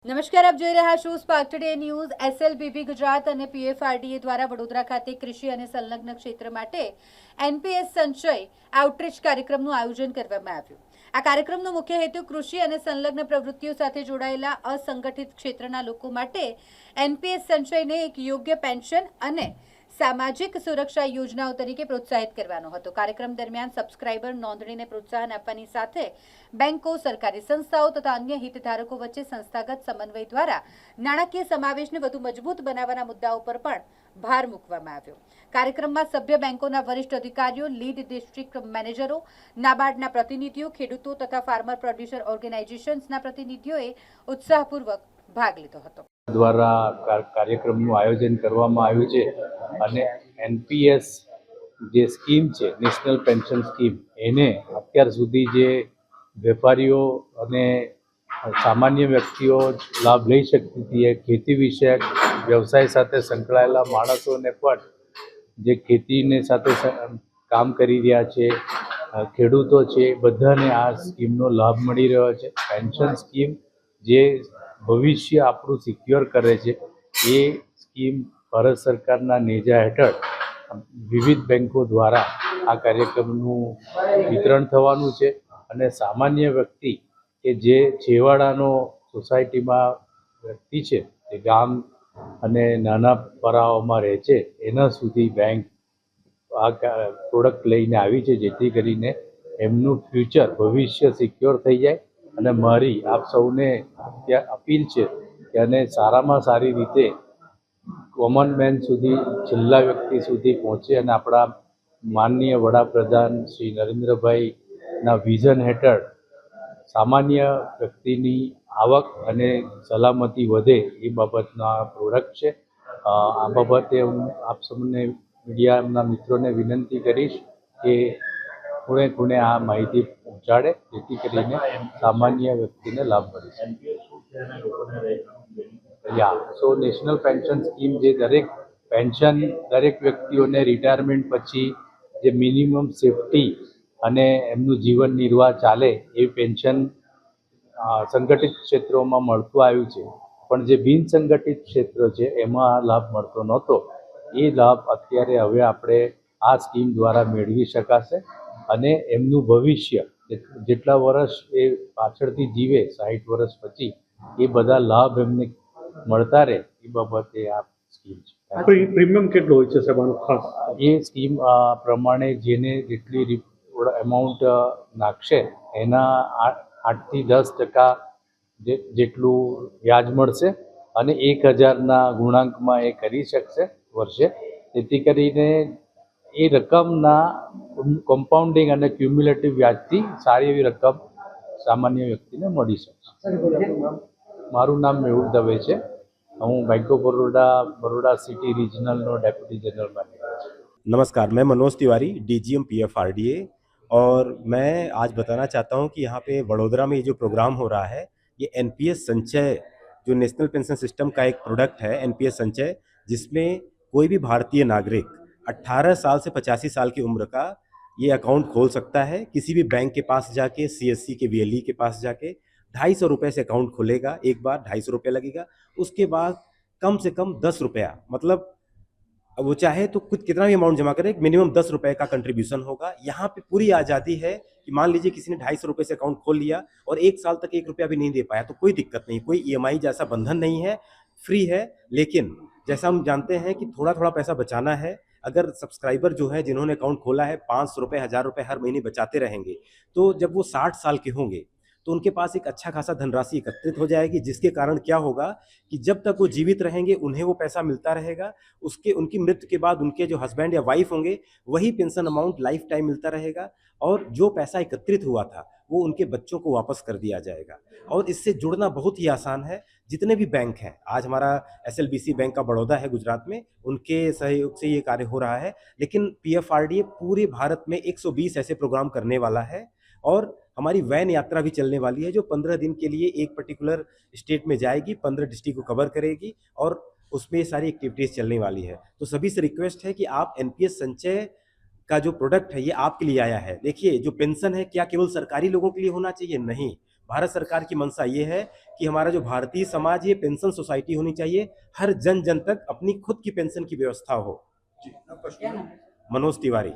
નમસ્કાર, આપ જોઈ રહ્યા છો સ્પાર્ક ટુડે ન્યૂઝ। એસએલબીબી ગુજરાત અને પીએફઆરડીએ દ્વારા વડોદરા ખાતે કૃષિ અને સંલગ્ન ક્ષેત્ર માટે એનપીએસ સંચય આઉટરીચ કાર્યક્રમનું આયોજન કરવામાં આવ્યું। આ કાર્યક્રમનો મુખ્ય હેતુ કૃષિ અને સંલગ્ન પ્રવૃત્તિઓ સાથે જોડાયેલા અસંગઠિત ક્ષેત્રના લોકો માટે એનપીએસ સંચયને એક યોગ્ય પેન્શન અને સામાજિક સુરક્ષા યોજનાઓ તરીકે પ્રોત્સાહિત કરવાનો હતો। કાર્યક્રમ દરમિયાન સબસ્ક્રાઇબર નોંધણીને પ્રોત્સાહન આપવાની સાથે બેંકો, સરકારી સંસ્થાઓ તથા અન્ય હિતધારકો વચ્ચે સંસ્થાગત સમન્વય દ્વારા નાણાકીય સમાવેશને વધુ મજબૂત બનાવવાના મુદ્દાઓ પર પણ ભાર મૂકવામાં આવ્યો। કાર્યક્રમમાં સભ્ય બેંકોના વરિષ્ઠ અધિકારીઓ, લીડ ડિસ્ટ્રિક્ટ મેનેજરો, નાબાર્ડના પ્રતિનિધિઓ, ખેડૂતો તથા ફાર્મર પ્રોડ્યુસર ઓર્ગેનાઇઝેશન્સના પ્રતિનિધિઓએ ઉત્સાહપૂર્વક ભાગ લીધો હતો। દ્વારા કાર્યક્રમનું આયોજન કરવામાં આવ્યું છે અને એનપીએસ જે સ્કીમ છે, નેશનલ પેન્શન સ્કીમ, એને અત્યાર સુધી જે વેપારીઓ અને સામાન્ય વ્યક્તિઓ લાભ લઈ શકતી હતી, એ ખેતી વિષયક વ્યવસાય સાથે સંકળાયેલા માણસોને પણ જે ખેતીને સાથે કામ કરી રહ્યા છે, ખેડૂતો છે, બધાને આ સ્કીમનો લાભ મળી રહ્યો છે। પેન્શન સ્કીમ જે ભવિષ્ય આપણું સિક્યોર કરે છે, એ સ્કીમ ભારત સરકારના નેજા હેઠળ વિવિધ બેંકો દ્વારા આ કાર્યક્રમનું વિતરણ થવાનું છે અને સામાન્ય વ્યક્તિ કે જે છેવાડાનો સોસાયટીમાં વ્યક્તિ છે, જે ગામ અને નાના પરાઓમાં રહે છે, એના સુધી બેંક આ પ્રોડક્ટ લઈને આવી છે, જેથી કરીને એમનું ફ્યુચર, ભવિષ્ય સિક્યોર થઈ જાય। અને મારી આપ સૌને અપીલ છે કે આને સારામાં સારી રીતે કોમન મેન સુધી, છેલ્લા વ્યક્તિ સુધી પહોંચે અને આપણા માનનીય વડાપ્રધાન શ્રી નરેન્દ્રભાઈના વિઝન હેઠળ સામાન્ય વ્યક્તિની આવક અને સલામતી વધે એ બાબતનો આ પ્રોડક્ટ છે। આ બાબતે હું આપ સૌને મીડિયાના મિત્રોને વિનંતી કરીશ કે ખૂણે ખૂણે આ માહિતી પહોંચાડે, જેથી કરીને સામાન્ય વ્યક્તિને લાભ મળી શકે। સો નેશનલ પેન્શન સ્કીમ જે દરેક વ્યક્તિઓને રિટાયરમેન્ટ પછી જે મિનિમમ સેફટી અને એમનું જીવન નિર્વાહ ચાલે એ પેન્શન સંગઠિત ક્ષેત્રોમાં મળતું આવ્યું છે, પણ જે બિન સંગઠિત ક્ષેત્ર છે એમાં આ લાભ મળતો નહોતો। એ લાભ અત્યારે હવે આપણે આ સ્કીમ દ્વારા મેળવી શકાશે અને એમનું ભવિષ્ય જેટલા વર્ષ એ પાછળથી જીવે, 60 વર્ષ પછી, એ બધા લાભ એમને મળતા રહે એ બાબતે આ સ્કીમ છે। પ્રીમિયમ કેટલું હોય છે સાહેબ આનું ખાસ? એ સ્કીમ પ્રમાણે જેને જેટલી એમાઉન્ટ નાખશે એના 8થી 10% જેટલું વ્યાજ મળશે અને 1000ના ગુણાંકમાં એ કરી શકશે વર્ષે, જેથી કરીને એ રકમના કમ્પાઉન્ડિંગ અને ક્યુમ્યુલેટિવ વ્યાજથી સારી એવી રકમ સામાન્ય વ્યક્તિને મળી શકશે। મારું નામ મેહુલ દવે છે। હું bank of Baroda city regional deputy general manager. नमस्कार, मैं मनोज तिवारी, डीजीएम पीएफआरडीए, और मैं आज बताना चाहता हूं कि यहाँ पे वडोदरा में ये जो प्रोग्राम हो रहा है, ये एनपीएस संचय, जो नेशनल पेंशन सिस्टम का एक प्रोडक्ट है, एनपीएस संचय, जिसमें कोई भी भारतीय नागरिक 18 साल से 85 साल की उम्र का ये अकाउंट खोल सकता है। किसी भी बैंक के पास जाके, सीएससी के वीएलई के पास जाके 250 रुपये से अकाउंट खोलेगा, एक बार 250 रुपये लगेगा। उसके बाद कम से कम 10 रुपया, मतलब वो चाहे तो कुछ कितना भी अमाउंट जमा करे, मिनिमम 10 रुपये का कंट्रीब्यूशन होगा। यहाँ पे पूरी आज़ादी है कि मान लीजिए किसी ने 250 रुपये से अकाउंट खोल लिया और 1 साल तक 1 रुपया भी नहीं दे पाया, तो कोई दिक्कत नहीं, कोई ईएमआई जैसा बंधन नहीं है, फ्री है। लेकिन जैसा हम जानते हैं कि थोड़ा थोड़ा पैसा बचाना है। अगर सब्सक्राइबर जो है, जिन्होंने अकाउंट खोला है, 500 रुपये, 1000 रुपये हर महीने बचाते रहेंगे, तो जब वो 60 साल के होंगे तो उनके पास एक अच्छा खासा धनराशि एकत्रित हो जाएगी, जिसके कारण क्या होगा कि जब तक वो जीवित रहेंगे उन्हें वो पैसा मिलता रहेगा। उनकी मृत्यु के बाद उनके जो हस्बैंड या वाइफ होंगे, वही पेंशन अमाउंट लाइफ टाइम मिलता रहेगा, और जो पैसा एकत्रित हुआ था वो उनके बच्चों को वापस कर दिया जाएगा। और इससे जुड़ना बहुत ही आसान है। जितने भी बैंक हैं, आज हमारा एसएलबीसी बैंक का बड़ौदा है गुजरात में, उनके सहयोग से ये कार्य हो रहा है। लेकिन पीएफआरडीए पूरे भारत में 120 ऐसे प्रोग्राम करने वाला है, और हमारी वैन यात्रा भी चलने वाली है, जो 15 दिन के लिए एक पर्टिकुलर स्टेट में जाएगी, 15 डिस्ट्रिक्ट को कवर करेगी, और उसमें सारी एक्टिविटीज़ चलने वाली है। तो सभी से रिक्वेस्ट है कि आप एनपीएस संचय का जो प्रोडक्ट है, ये आपके लिए आया है। देखिए, जो पेंशन है, क्या केवल सरकारी लोगों के लिए होना चाहिए? नहीं, भारत सरकार की मंशा ये है कि हमारा जो भारतीय समाज ये पेंशन सोसाइटी होनी चाहिए, हर जन जन तक अपनी खुद की पेंशन की व्यवस्था हो। मनोज तिवारी।